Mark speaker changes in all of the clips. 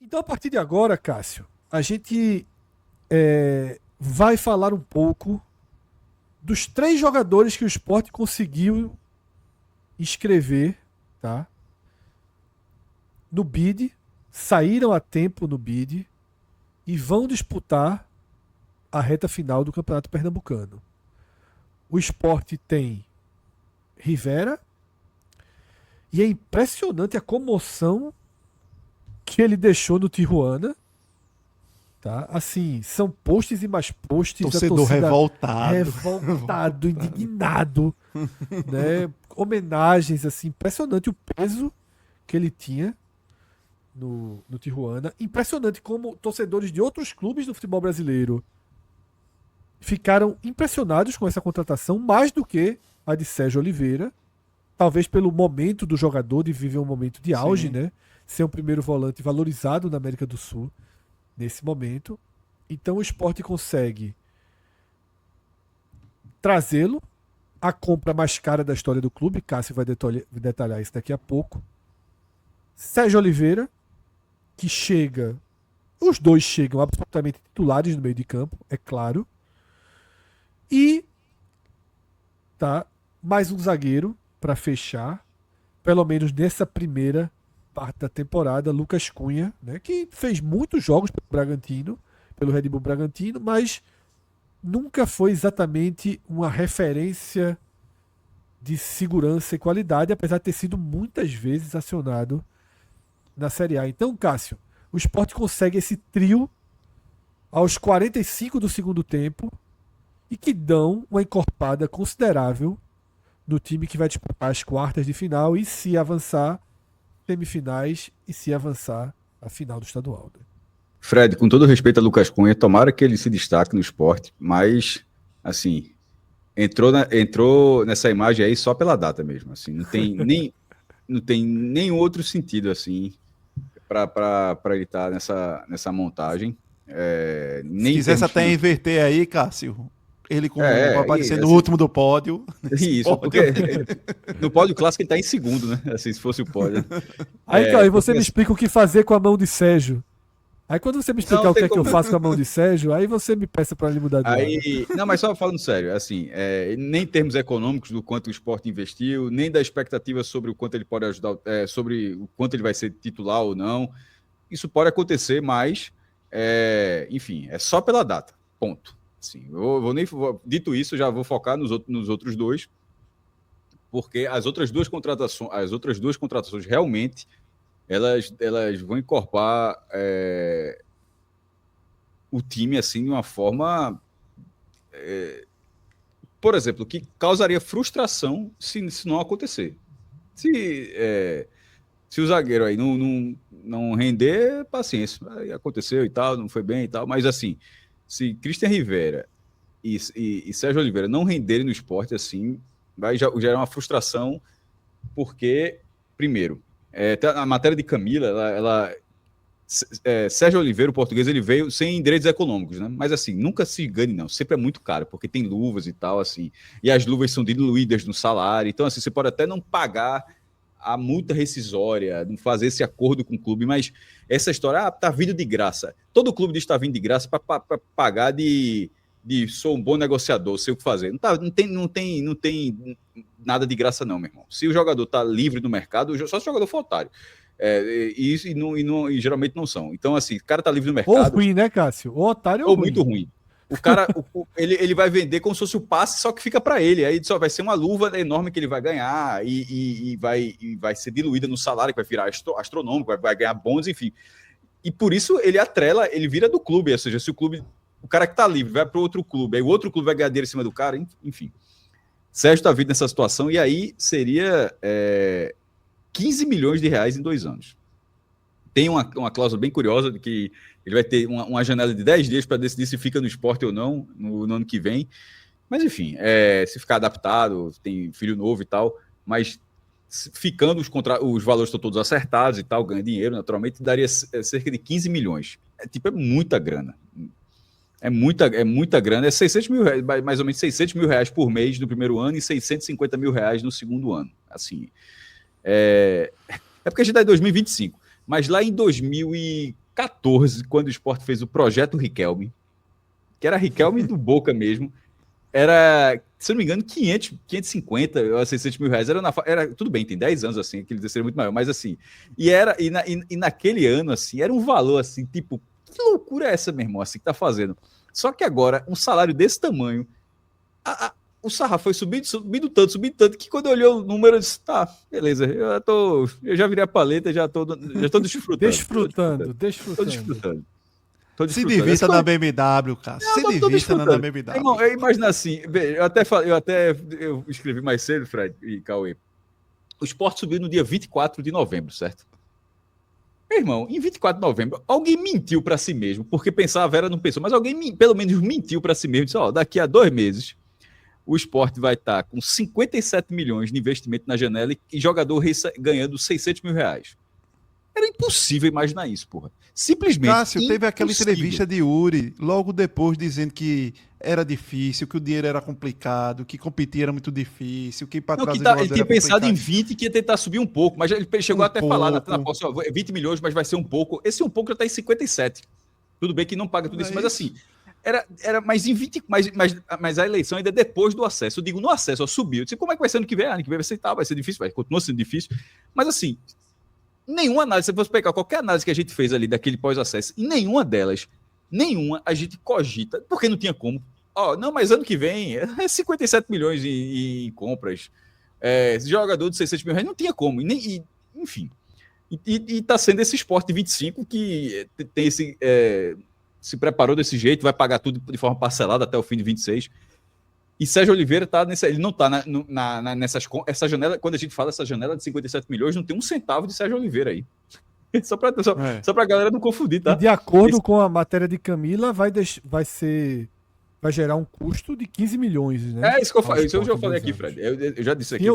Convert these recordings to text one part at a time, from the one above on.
Speaker 1: Então, a partir de agora, Cássio, a gente vai falar um pouco dos 3 jogadores que o Sport conseguiu inscrever, tá? No bid, saíram a tempo no bid e vão disputar a reta final do Campeonato Pernambucano. O Sport tem Rivera e é impressionante a comoção que ele deixou no Tijuana. Tá? Assim, são posts e mais posts da
Speaker 2: Torcedor
Speaker 1: torcida
Speaker 2: revoltado.
Speaker 1: indignado, né? Homenagens, assim, impressionante o peso que ele tinha no Tijuana. Impressionante como torcedores de outros clubes do futebol brasileiro ficaram impressionados com essa contratação, mais do que a de Sérgio Oliveira, talvez pelo momento do jogador de viver um momento de auge,
Speaker 2: Sim.
Speaker 1: né? Ser um primeiro volante valorizado na América do Sul nesse momento. Então o Sport consegue trazê-lo, a compra mais cara da história do clube, Cássio vai detalhar isso daqui a pouco. Sérgio Oliveira, que chega, os dois chegam absolutamente titulares no meio de campo, é claro. E tá mais um zagueiro para fechar, pelo menos nessa primeira parte da temporada, Lucas Cunha, né, que fez muitos jogos pelo Bragantino, pelo Red Bull Bragantino, mas nunca foi exatamente uma referência de segurança e qualidade, apesar de ter sido muitas vezes acionado na Série A. Então, Cássio, o Sport consegue esse trio aos 45 do segundo tempo e que dão uma encorpada considerável no time que vai disputar as quartas de final e, se avançar, semifinais e, se avançar, a final do estadual. Né?
Speaker 3: Fred, com todo respeito a Lucas Cunha, tomara que ele se destaque no esporte, mas, assim, entrou nessa imagem aí só pela data mesmo. Assim, não tem nenhum outro sentido, assim, para ele estar nessa montagem.
Speaker 2: Se quisesse até inverter aí, Cássio, ele aparecendo
Speaker 3: assim,
Speaker 2: no último do pódio.
Speaker 3: Isso, porque no pódio clássico ele está em segundo, né? Assim, se fosse o pódio.
Speaker 1: Aí você me explica o que fazer com a mão de Sérgio. Aí quando você me explicar o que é que eu faço com a mão de Sérgio, aí você me peça para ele mudar de lado.
Speaker 3: Não, mas só falando sério, assim, nem em termos econômicos do quanto o esporte investiu, nem da expectativa sobre o quanto ele pode ajudar, sobre o quanto ele vai ser titular ou não. Isso pode acontecer, mas, enfim, é só pela data, ponto. Assim, dito isso, já vou focar nos outros dois, porque as outras duas contratações realmente elas vão encorpar o time assim de uma forma, por exemplo, que causaria frustração se não acontecer. Se o zagueiro aí não render, paciência, aí aconteceu e tal, não foi bem e tal, mas assim, se Christian Rivera e Sérgio Oliveira não renderem no esporte, assim, vai gerar uma frustração, porque, primeiro, a matéria de Camila, Sérgio Oliveira, o português, ele veio sem direitos econômicos, né? Mas assim, nunca se engane, não. Sempre é muito caro, porque tem luvas e tal, assim. E as luvas são diluídas no salário. Então, assim, você pode até não pagar a multa rescisória, não fazer esse acordo com o clube, mas essa história, tá vindo de graça. Todo clube diz que tá vindo de graça para pagar de sou um bom negociador, sei o que fazer. Não tem nada de graça, não, meu irmão. Se o jogador tá livre no mercado, só se o jogador for otário. E geralmente não são. Então, assim, o cara tá livre no mercado.
Speaker 1: Ou ruim, né, Cássio? Ou otário ou ruim.
Speaker 3: Muito ruim. O cara, ele vai vender como se fosse o passe, só que fica para ele. Aí só vai ser uma luva enorme que ele vai ganhar e vai ser diluída no salário, que vai virar astronômico, vai ganhar bônus, enfim. E por isso ele vira do clube. Ou seja, se o cara que tá livre vai para outro clube, aí o outro clube vai ganhar dinheiro em cima do cara, enfim. Sérgio tá vindo nessa situação, e aí seria 15 milhões de reais em 2 anos. Tem uma cláusula bem curiosa de que ele vai ter uma janela de 10 dias para decidir se fica no esporte ou não no ano que vem. Mas, enfim, se ficar adaptado, tem filho novo e tal, mas ficando os valores estão todos acertados e tal, ganha dinheiro, naturalmente, daria cerca de 15 milhões. É muita grana. É muita grana. É 600 mil reais, mais ou menos 600 mil reais por mês no primeiro ano e 650 mil reais no segundo ano. Assim, porque a gente está em 2025. Mas lá em 2014, 2014, quando o Sport fez o Projeto Riquelme, que era Riquelme do Boca mesmo, era, se eu não me engano, 550 ou 600 mil reais. Era, tudo bem, tem 10 anos assim, aquele seria muito maior, mas assim, e naquele ano, assim, era um valor assim, tipo, que loucura é essa, meu irmão, assim, que tá fazendo? Só que agora, um salário desse tamanho, o sarrafo foi subindo tanto, que quando eu olhei o número, eu disse, tá, beleza, eu já virei a paleta, já tô desfrutando.
Speaker 1: Desfrutando.
Speaker 2: Se divirta na BMW, cara. Se divirta na BMW.
Speaker 3: Irmão, eu imagino assim, eu escrevi mais cedo, Fred e Cauê. O Sport subiu no dia 24 de novembro, certo? Meu irmão, em 24 de novembro, alguém mentiu para si mesmo, porque pensava, a Vera não pensou, mas alguém pelo menos mentiu para si mesmo, disse, ó, daqui a 2 meses, o Sport vai estar com 57 milhões de investimento na janela e jogador ganhando 600 mil reais. Era impossível imaginar isso, porra. Simplesmente.
Speaker 2: Cássio, teve aquela entrevista de Uri logo depois dizendo que era difícil, que o dinheiro era complicado, que competir era muito difícil, que para trazer
Speaker 3: ele tinha pensado em 20, que ia tentar subir um pouco, mas ele chegou até a falar na posse, 20 milhões, mas vai ser um pouco. Esse um pouco já está em 57. Tudo bem que não paga tudo isso, mas assim, era mais em 20, mas a eleição ainda é depois do acesso. Eu digo, no acesso, subiu. Eu disse, como é que vai ser ano que vem? Ano que vem vai ser tal, vai ser difícil, continua sendo difícil. Mas assim, nenhuma análise, se você pegar qualquer análise que a gente fez ali daquele pós-acesso, em nenhuma delas, a gente cogita, porque não tinha como. Não, mas ano que vem é 57 milhões em compras. Jogador de 600 mil reais, não tinha como. Enfim. E tá sendo esse Sport de 25 que tem esse. Se preparou desse jeito, vai pagar tudo de forma parcelada até o fim de 26. E Sérgio Oliveira ele não está essa janela, quando a gente fala essa janela de 57 milhões, não tem um centavo de Sérgio Oliveira aí. Só para a galera não confundir, tá?
Speaker 1: E de acordo com a matéria de Camila, vai gerar um custo de 15 milhões, né?
Speaker 3: É isso que eu falei. Isso eu já falei aqui, Fred. Eu já disse aqui,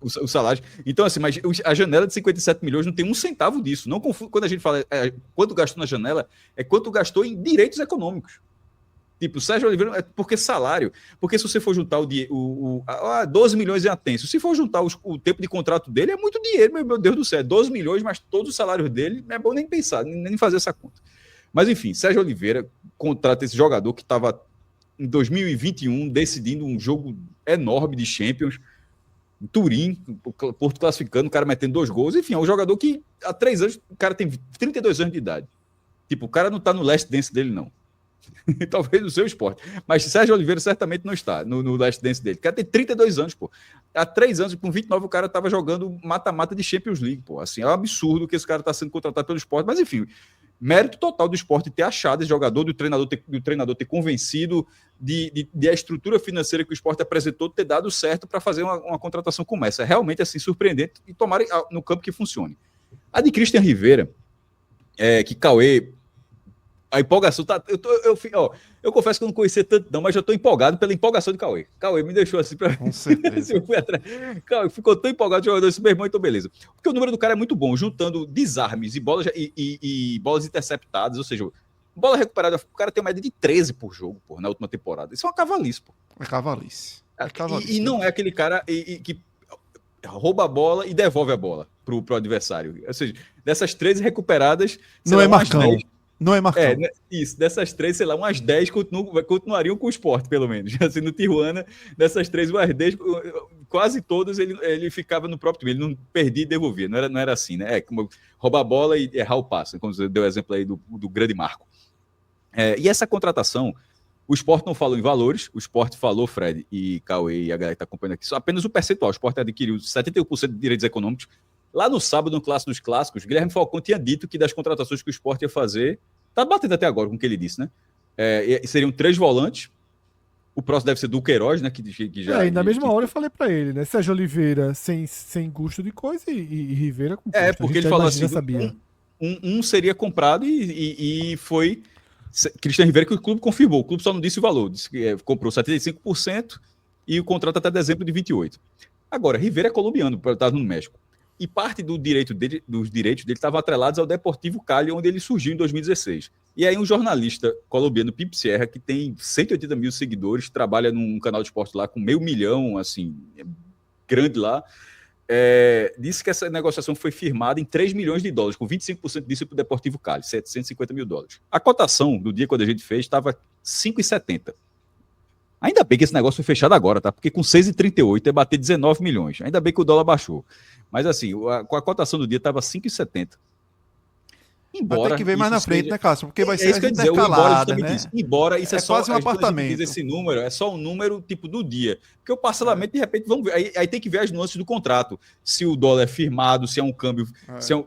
Speaker 3: o salário. Então, assim, mas a janela de 57 milhões não tem um centavo disso. Não confundo, quando a gente fala quanto gastou na janela, é quanto gastou em direitos econômicos. Tipo, o Sérgio Oliveira, porque salário, porque se você for juntar 12 milhões em Atencio, se for juntar o tempo de contrato dele, é muito dinheiro, meu Deus do céu, 12 milhões, mas todos os salários dele, não é bom nem pensar, nem fazer essa conta. Mas enfim, Sérgio Oliveira contrata esse jogador que estava em 2021 decidindo um jogo enorme de Champions, em Turim, o Porto classificando, o cara metendo 2 gols, enfim, é um jogador que há 3 anos, o cara tem 32 anos de idade. Tipo, o cara não está no last dance dele, não. Talvez no seu esporte. Mas Sérgio Oliveira certamente não está no last dance dele. O cara tem 32 anos, pô. Há 3 anos, com 29, o cara estava jogando mata-mata de Champions League, pô. Assim, é um absurdo que esse cara está sendo contratado pelo esporte. Mas, enfim, mérito total do esporte ter achado esse jogador, do treinador ter convencido de a estrutura financeira que o esporte apresentou ter dado certo para fazer uma contratação como essa. É realmente, assim, surpreendente e tomara no campo que funcione. A de Christian Rivera, que Cauê... A empolgação tá. Eu confesso que eu não conhecia tanto, não, mas já estou empolgado pela empolgação de Cauê. Cauê me deixou assim para.
Speaker 2: Com certeza.
Speaker 3: Eu fui atrás. Cauê ficou tão empolgado de jogador, meu irmão, então beleza. Porque o número do cara é muito bom, juntando desarmes e bolas, e bolas interceptadas, ou seja, bola recuperada. O cara tem uma média de 13 por jogo, pô, na última temporada. Isso é uma cavalice, pô.
Speaker 2: É cavalice.
Speaker 3: E não é aquele cara que rouba a bola e devolve a bola pro adversário. Ou seja, dessas 13 recuperadas.
Speaker 2: Não é Marcão. Não é Marcão.
Speaker 3: Isso. Dessas 3, sei lá, umas 10 continuariam com o esporte, pelo menos. Assim, no Tijuana, dessas 3, umas 10, quase todas ele ficava no próprio time. Ele não perdia e devolvia. Não era assim, né? Como roubar a bola e errar o passe, como você deu o exemplo aí do grande Marco. E essa contratação, o esporte não falou em valores, o esporte falou, Fred e Cauê e a galera que está acompanhando aqui, só apenas o percentual. O esporte adquiriu 71% de direitos econômicos. Lá no sábado, no Clássico dos Clássicos, Guilherme Falcão tinha dito que das contratações que o Sport ia fazer, tá batendo até agora com o que ele disse, né? Seriam 3 volantes. O próximo deve ser Duqueiroz, né? Que já.
Speaker 1: E na mesma hora eu falei pra ele, né? Sérgio Oliveira sem gosto de coisa e Rivera com custo.
Speaker 3: Porque ele falou assim:
Speaker 1: sabia.
Speaker 3: Um seria comprado e foi Christian Rivera que o clube confirmou. O clube só não disse o valor. Disse que comprou 75% e o contrato até dezembro de 28. Agora, Rivera é colombiano, está no México. E parte dos direitos dele estavam atrelados ao Deportivo Cali, onde ele surgiu em 2016. E aí um jornalista colombiano, Pipe Sierra, que tem 180 mil seguidores, trabalha num canal de esporte lá com 500 mil, assim, grande lá, disse que essa negociação foi firmada em 3 milhões de dólares, com 25% disso para o Deportivo Cali, 750 mil dólares. A cotação do dia quando a gente fez estava 5,70. Ainda bem que esse negócio foi fechado agora, tá? Porque com 6,38 ia bater 19 milhões. Ainda bem que o dólar baixou. Mas assim, com a cotação do dia estava 5,70.
Speaker 2: Embora vai ter que ver mais na frente, né, Cássio? Porque vai ser
Speaker 3: isso que eu ia dizer, né? Embora isso é só
Speaker 2: quase um apartamento.
Speaker 3: Esse número é só um número tipo do dia. Porque o parcelamento, de repente, vamos ver. Aí tem que ver as nuances do contrato. Se o dólar é firmado, se é um câmbio,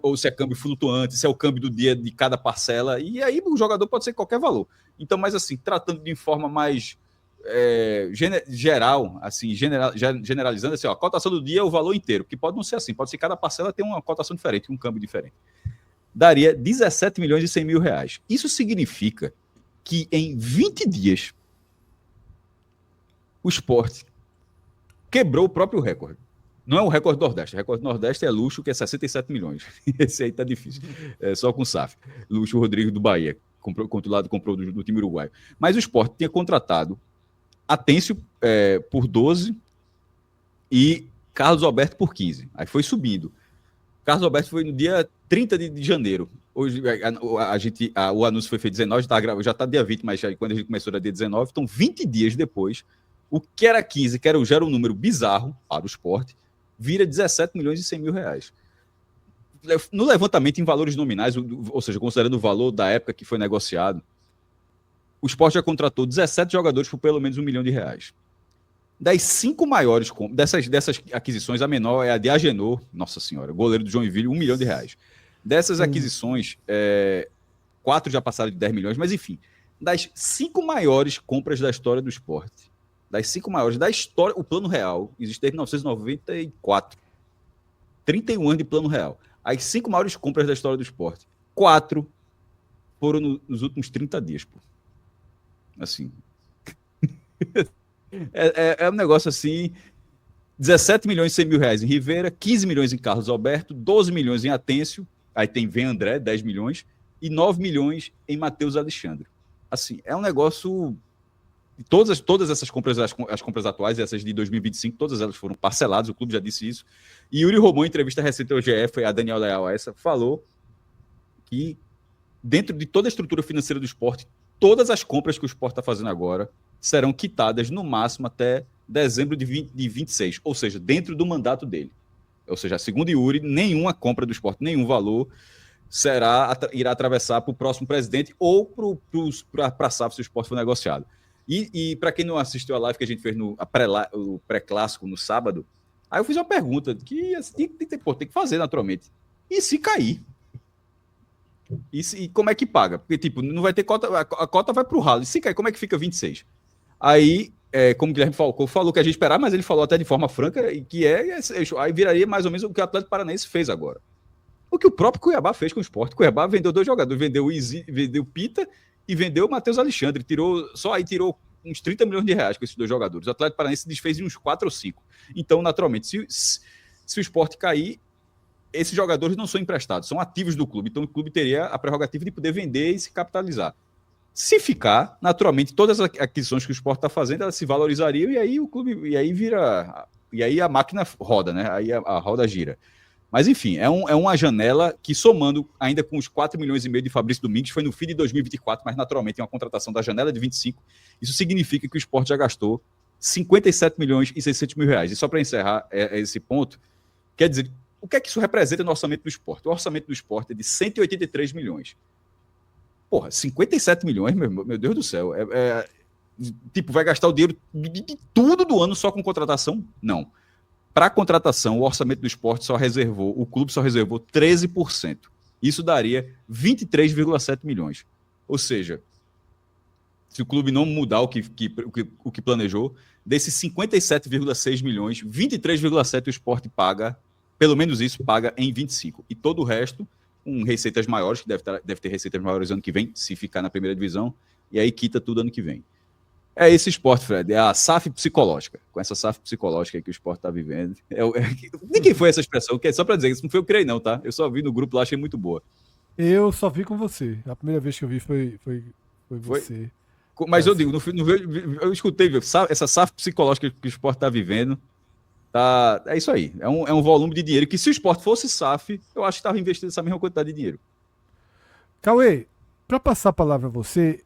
Speaker 3: ou se é câmbio flutuante, se é o câmbio do dia de cada parcela. E aí o jogador pode ser qualquer valor. Então, mas assim, tratando de forma mais geral, assim, generalizando, assim, ó, a cotação do dia é o valor inteiro, que pode não ser assim, pode ser que cada parcela tem uma cotação diferente, um câmbio diferente. Daria 17 milhões e 100 mil reais. Isso significa que em 20 dias o Sport quebrou o próprio recorde. Não é o recorde do Nordeste. O recorde do Nordeste é luxo, que é 67 milhões. Esse aí tá difícil. É só com o SAF. Luxo Rodrigo do Bahia, comprou do time uruguaio. Mas o Sport tinha contratado Atêncio por 12 e Carlos Alberto por 15. Aí foi subindo. Carlos Alberto foi no dia 30 de janeiro. Hoje o anúncio foi feito 19, já está dia 20, mas quando a gente começou era dia 19. Então, 20 dias depois, o que era 15, que já era um número bizarro para o Sport, vira 17 milhões e 100 mil reais. No levantamento em valores nominais, ou seja, considerando o valor da época que foi negociado, o Sport já contratou 17 jogadores por pelo menos R$1 milhão. Das 5 maiores dessas aquisições, a menor é a de Agenor, nossa senhora, goleiro do Joinville, R$1 milhão. Dessas aquisições, 4 já passaram de 10 milhões, mas enfim, das 5 maiores compras da história do Sport, das 5 maiores da história, o Plano Real existe desde 1994, 31 anos de Plano Real. As 5 maiores compras da história do Sport, 4 foram nos últimos 30 dias, pô. Assim... É um negócio assim, 17 milhões e 100 mil reais em Rivera, 15 milhões em Carlos Alberto, 12 milhões em Atêncio, aí tem André, 10 milhões, e 9 milhões em Matheus Alexandre. Assim, é um negócio... Todas essas compras, as compras atuais, essas de 2025, todas elas foram parceladas, o clube já disse isso. E Yuri Romão, em entrevista recente ao GE, foi a Daniel Leal, falou que dentro de toda a estrutura financeira do esporte, todas as compras que o Sport está fazendo agora serão quitadas no máximo até dezembro de 26, ou seja, dentro do mandato dele. Ou seja, segundo Yuri, nenhuma compra do Sport, nenhum valor irá atravessar para o próximo presidente ou para a SAF se o Sport for negociado. E para quem não assistiu a live que a gente fez no pré-clássico no sábado, aí eu fiz uma pergunta que tem que fazer naturalmente. E se cair? E como é que paga? Porque, tipo, não vai ter cota, a cota vai para o ralo. E se cair, como é que fica 26? Aí, como o Guilherme falou que a gente esperava, mas ele falou até de forma franca, e que aí viraria mais ou menos o que o Atlético Paranaense fez agora. O que o próprio Cuiabá fez com o Sport. O Cuiabá vendeu 2 jogadores, vendeu o Pita e vendeu o Matheus Alexandre. Tirou uns 30 milhões de reais com esses 2 jogadores. O Atlético Paranaense se desfez em uns 4 ou 5. Então, naturalmente, se o Sport cair, esses jogadores não são emprestados, são ativos do clube. Então, o clube teria a prerrogativa de poder vender e se capitalizar. Se ficar, naturalmente, todas as aquisições que o Sport está fazendo, elas se valorizariam e aí o clube, e aí a máquina roda, né? Aí a roda gira. Mas, enfim, é uma janela que, somando ainda com os 4 milhões e meio de Fabrício Domingues, foi no fim de 2024, mas naturalmente é uma contratação da janela de 25. Isso significa que o Sport já gastou 57 milhões e 600 mil reais. E só para encerrar esse ponto, quer dizer, o que é que isso representa no orçamento do Sport? O orçamento do Sport é de 183 milhões. Porra, 57 milhões, meu Deus do céu. Tipo, vai gastar o dinheiro de tudo do ano só com contratação? Não. Para contratação, o orçamento do Sport o clube só reservou 13%. Isso daria 23,7 milhões. Ou seja, se o clube não mudar o que planejou, desses 57,6 milhões, 23,7 o Sport paga, pelo menos isso, paga em 25. E todo o resto, com receitas maiores, que deve ter receitas maiores ano que vem, se ficar na primeira divisão, e aí quita tudo ano que vem. É esse Sport, Fred, é a SAF psicológica. Com essa SAF psicológica que o Sport está vivendo. De quem foi essa expressão? Só para dizer, isso não foi eu que criei não, tá? Eu só vi no grupo lá, achei muito boa.
Speaker 1: Eu só vi com você. A primeira vez que eu vi foi você.
Speaker 3: Mas eu digo, eu escutei, viu? Essa SAF psicológica que o Sport está vivendo Tá, é isso aí. É um volume de dinheiro que, se o Sport fosse SAF, eu acho que estava investindo essa mesma quantidade de dinheiro.
Speaker 1: Cauê, para passar a palavra a você,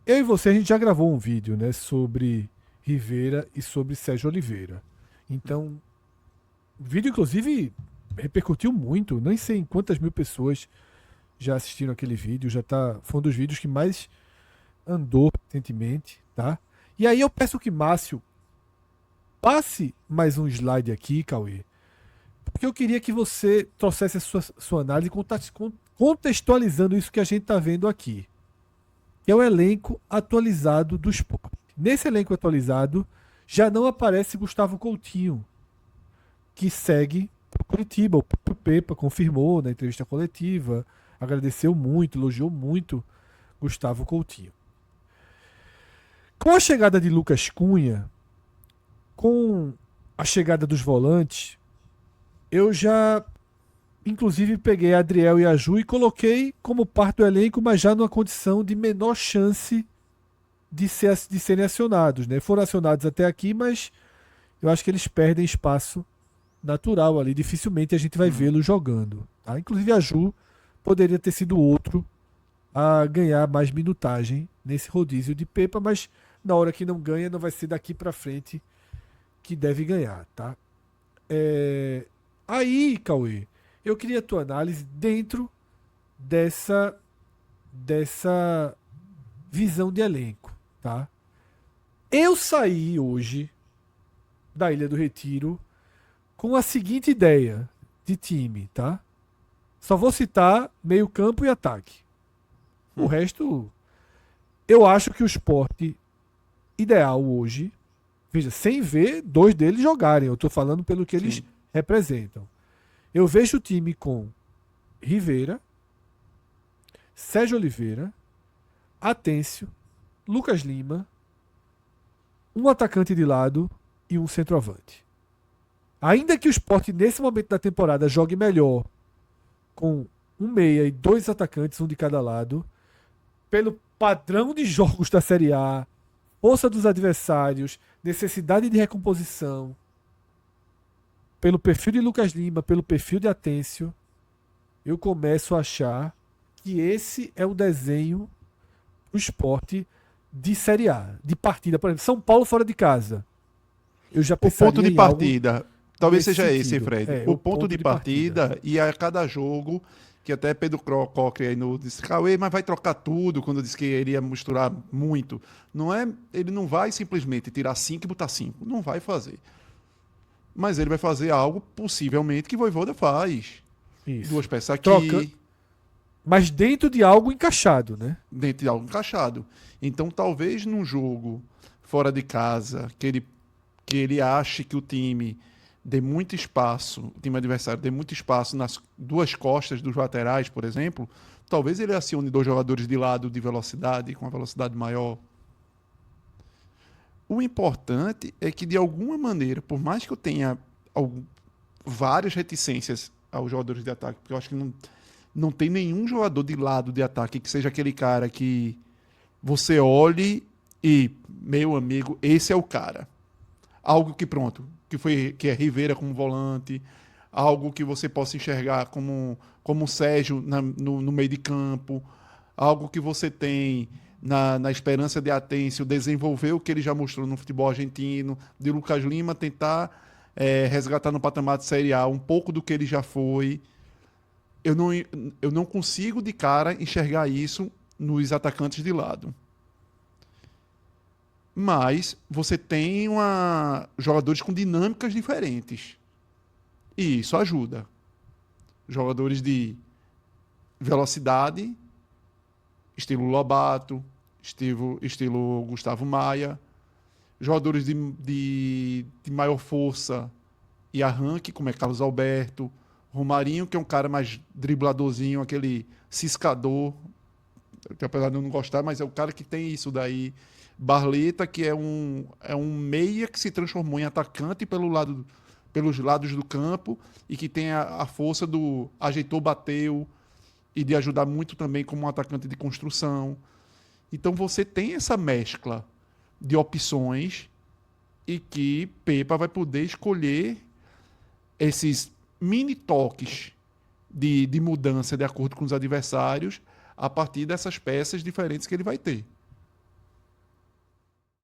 Speaker 1: eu e você a gente já gravou um vídeo, né, sobre Rivera e sobre Sérgio Oliveira. Então, o vídeo inclusive repercutiu muito, nem sei em quantas mil pessoas já assistiram aquele vídeo, foi um dos vídeos que mais andou recentemente, tá? E aí eu peço que Márcio passe mais um slide aqui, Cauê, porque eu queria que você trouxesse a sua análise contextualizando isso que a gente está vendo aqui, que é o elenco atualizado do Sport. Nesse elenco atualizado já não aparece Gustavo Coutinho, que segue para o Curitiba. O Pepa confirmou na entrevista coletiva, agradeceu muito, elogiou muito Gustavo Coutinho. Com a chegada de Lucas Cunha, com a chegada dos volantes, eu já inclusive peguei Adriel e Aju e coloquei como parte do elenco, mas já numa condição de menor chance de serem acionados, né? Foram acionados até aqui, mas eu acho que eles perdem espaço natural ali. Dificilmente a gente vai vê-los jogando. Tá? Inclusive a Ju poderia ter sido outro a ganhar mais minutagem nesse rodízio de Pepa, mas na hora que não ganha, não vai ser daqui para frente que deve ganhar. Tá? Aí, Cauê, eu queria a tua análise dentro dessa visão de elenco. Tá? Eu saí hoje da Ilha do Retiro com a seguinte ideia de time, tá? Só vou citar meio campo e ataque. O resto, eu acho que o Sport ideal hoje, veja, sem ver dois deles jogarem, eu tô falando pelo que eles representam. Eu vejo o time com Rivera, Sérgio Oliveira, Atêncio, Lucas Lima, um atacante de lado e um centroavante. Ainda que o Sport, nesse momento da temporada, jogue melhor com um meia e dois atacantes, um de cada lado, pelo padrão de jogos da Série A, força dos adversários, necessidade de recomposição, pelo perfil de Lucas Lima, pelo perfil de Atêncio, eu começo a achar que esse é o desenho do Sport de Série A, de partida. Por exemplo, São Paulo fora de casa. Eu já
Speaker 2: O
Speaker 1: pensaria
Speaker 2: ponto de
Speaker 1: em algo
Speaker 2: partida, talvez
Speaker 1: nesse
Speaker 2: seja esse,
Speaker 1: sentido.
Speaker 2: Fred. O ponto de partida e a cada jogo, que até Pedro Cocre aí disse, Cauê, mas vai trocar tudo, quando disse que ele ia misturar muito. Ele não vai simplesmente tirar 5 e botar 5. Não vai fazer. Mas ele vai fazer algo, possivelmente, que Vojvoda faz.
Speaker 1: Isso.
Speaker 2: Duas peças aqui.
Speaker 1: Troca, mas dentro de algo encaixado, né?
Speaker 2: Dentro de algo encaixado. Então, talvez num jogo fora de casa, que ele ache que o time dê muito espaço, o time adversário dê muito espaço nas duas costas dos laterais, por exemplo, talvez ele acione dois jogadores de lado de velocidade, com uma velocidade maior. O importante é que, de alguma maneira, por mais que eu tenha várias reticências aos jogadores de ataque, porque eu acho que não tem nenhum jogador de lado de ataque que seja aquele cara que você olhe e, meu amigo, esse é o cara. Algo que, pronto, que é Rivera como volante, algo que você possa enxergar como o Sérgio no meio de campo, algo que você tem na esperança de Atêncio desenvolver o que ele já mostrou no futebol argentino, de Lucas Lima tentar resgatar no patamar de Série A um pouco do que ele já foi. Eu não consigo de cara enxergar isso nos atacantes de lado. Mas você tem jogadores com dinâmicas diferentes. E isso ajuda. Jogadores de velocidade, estilo Lobato, estilo Gustavo Maia. Jogadores de maior força e arranque, como é Carlos Alberto. Romarinho, que é um cara mais dribladorzinho, aquele ciscador, que apesar de eu não gostar, mas é o cara que tem isso daí. Barleta, que é um meia que se transformou em atacante pelos lados do campo e que tem a força do ajeitou, bateu e de ajudar muito também como um atacante de construção. Então você tem essa mescla de opções e que Pepa vai poder escolher esses mini toques de mudança de acordo com os adversários a partir dessas peças diferentes que ele vai ter.